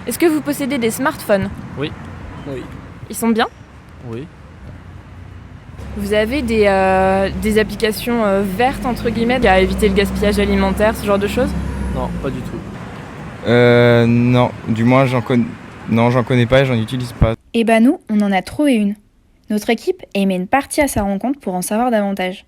Est-ce que vous possédez des smartphones? Oui. Oui. Ils sont bien? Oui. Vous avez des applications vertes, entre guillemets, à éviter le gaspillage alimentaire, ce genre de choses? Non, pas du tout. Non, du moins j'en connais pas et j'en utilise pas. Et bah nous, on en a trouvé une. Notre équipe est une partie à sa rencontre pour en savoir davantage.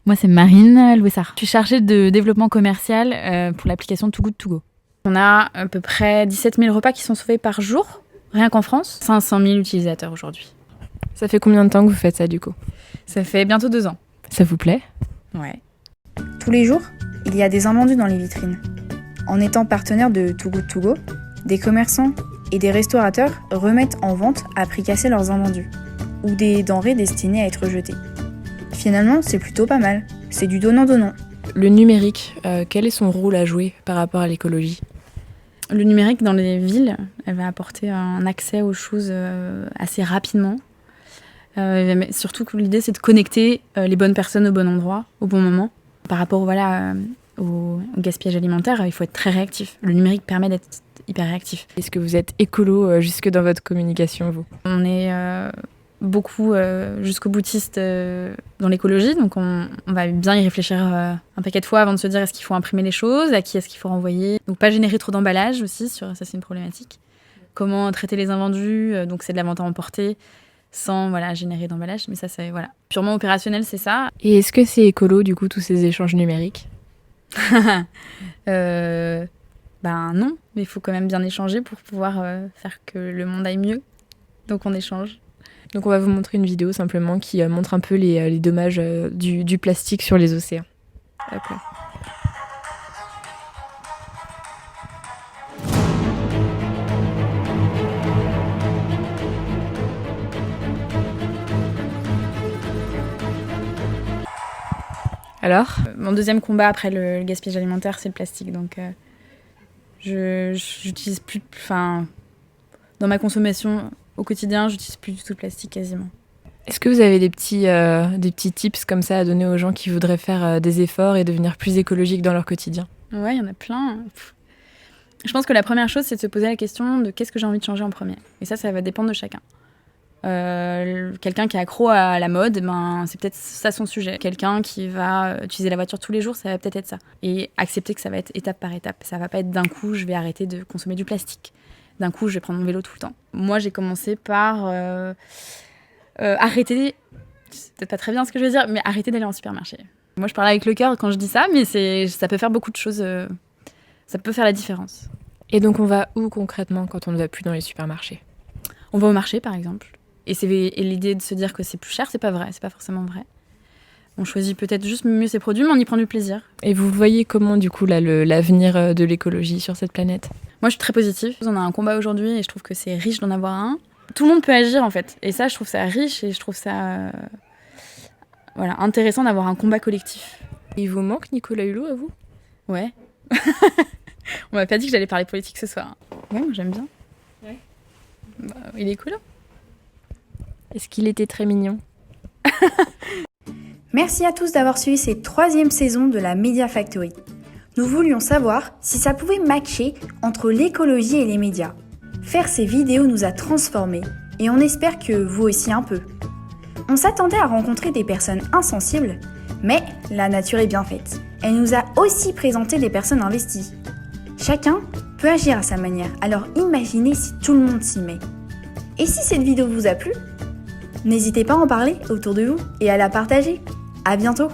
Moi, c'est Marine Louessard. Je suis chargée de développement commercial pour l'application Too Good To Go. On a à peu près 17 000 repas qui sont sauvés par jour, rien qu'en France. 500 000 utilisateurs aujourd'hui. Ça fait combien de temps que vous faites ça, du coup? Ça fait bientôt 2 ans. Ça vous plaît? Ouais. Tous les jours, il y a des invendus dans les vitrines. En étant partenaire de Too Good To Go, des commerçants et des restaurateurs remettent en vente à prix cassé leurs invendus, ou des denrées destinées à être jetées. Finalement, c'est plutôt pas mal. C'est du donnant-donnant. Le numérique, quel est son rôle à jouer par rapport à l'écologie? Le numérique dans les villes, elle va apporter un accès aux choses assez rapidement. Mais surtout que l'idée, c'est de connecter les bonnes personnes au bon endroit, au bon moment. Par rapport au gaspillage alimentaire, il faut être très réactif. Le numérique permet d'être hyper réactif. Est-ce que vous êtes écolo jusque dans votre communication, vous? On est beaucoup jusqu'au boutiste dans l'écologie, donc on va bien y réfléchir un paquet de fois avant de se dire est-ce qu'il faut imprimer les choses, à qui est-ce qu'il faut renvoyer. Donc pas générer trop d'emballage aussi, ça c'est une problématique. Comment traiter les invendus, donc c'est de la vente à emporter, sans générer d'emballage, mais ça c'est purement opérationnel, c'est ça. Et est-ce que c'est écolo du coup tous ces échanges numériques? Non, mais il faut quand même bien échanger pour pouvoir faire que le monde aille mieux. Donc on échange. Donc on va vous montrer une vidéo simplement qui montre un peu les dommages du plastique sur les océans. Hop là. Alors? Mon deuxième combat après le gaspillage alimentaire, c'est le plastique. Donc j'utilise plus... dans ma consommation au quotidien, j'utilise plus du tout de plastique quasiment. Est-ce que vous avez des petits tips comme ça à donner aux gens qui voudraient faire des efforts et devenir plus écologiques dans leur quotidien? Ouais, il y en a plein. Je pense que la première chose, c'est de se poser la question de qu'est-ce que j'ai envie de changer en premier. Et ça va dépendre de chacun. Quelqu'un qui est accro à la mode, c'est peut-être ça son sujet. Quelqu'un qui va utiliser la voiture tous les jours, ça va peut-être être ça. Et accepter que ça va être étape par étape. Ça va pas être d'un coup, je vais arrêter de consommer du plastique. D'un coup, je vais prendre mon vélo tout le temps. Moi, j'ai commencé par arrêter, c'est peut-être pas très bien ce que je veux dire, mais arrêter d'aller en supermarché. Moi, je parle avec le cœur quand je dis ça, mais ça peut faire beaucoup de choses. Ça peut faire la différence. Et donc, on va où concrètement quand on ne va plus dans les supermarchés? On va au marché, par exemple. Et l'idée de se dire que c'est plus cher, c'est pas vrai, c'est pas forcément vrai. On choisit peut-être juste mieux ses produits, mais on y prend du plaisir. Et vous voyez comment, du coup, là, l'avenir de l'écologie sur cette planète? Moi, je suis très positive. On a un combat aujourd'hui et je trouve que c'est riche d'en avoir un. Tout le monde peut agir, en fait. Et ça, je trouve ça riche et je trouve ça intéressant d'avoir un combat collectif. Il vous manque Nicolas Hulot, à vous? Ouais. On m'a pas dit que j'allais parler politique ce soir. Ouais, moi, j'aime bien. Ouais. Il est cool. Est-ce qu'il était très mignon? Merci à tous d'avoir suivi cette 3e saison de la Media Factory. Nous voulions savoir si ça pouvait matcher entre l'écologie et les médias. Faire ces vidéos nous a transformés et on espère que vous aussi un peu. On s'attendait à rencontrer des personnes insensibles, mais la nature est bien faite. Elle nous a aussi présenté des personnes investies. Chacun peut agir à sa manière, alors imaginez si tout le monde s'y met. Et si cette vidéo vous a plu, n'hésitez pas à en parler autour de vous et à la partager. À bientôt!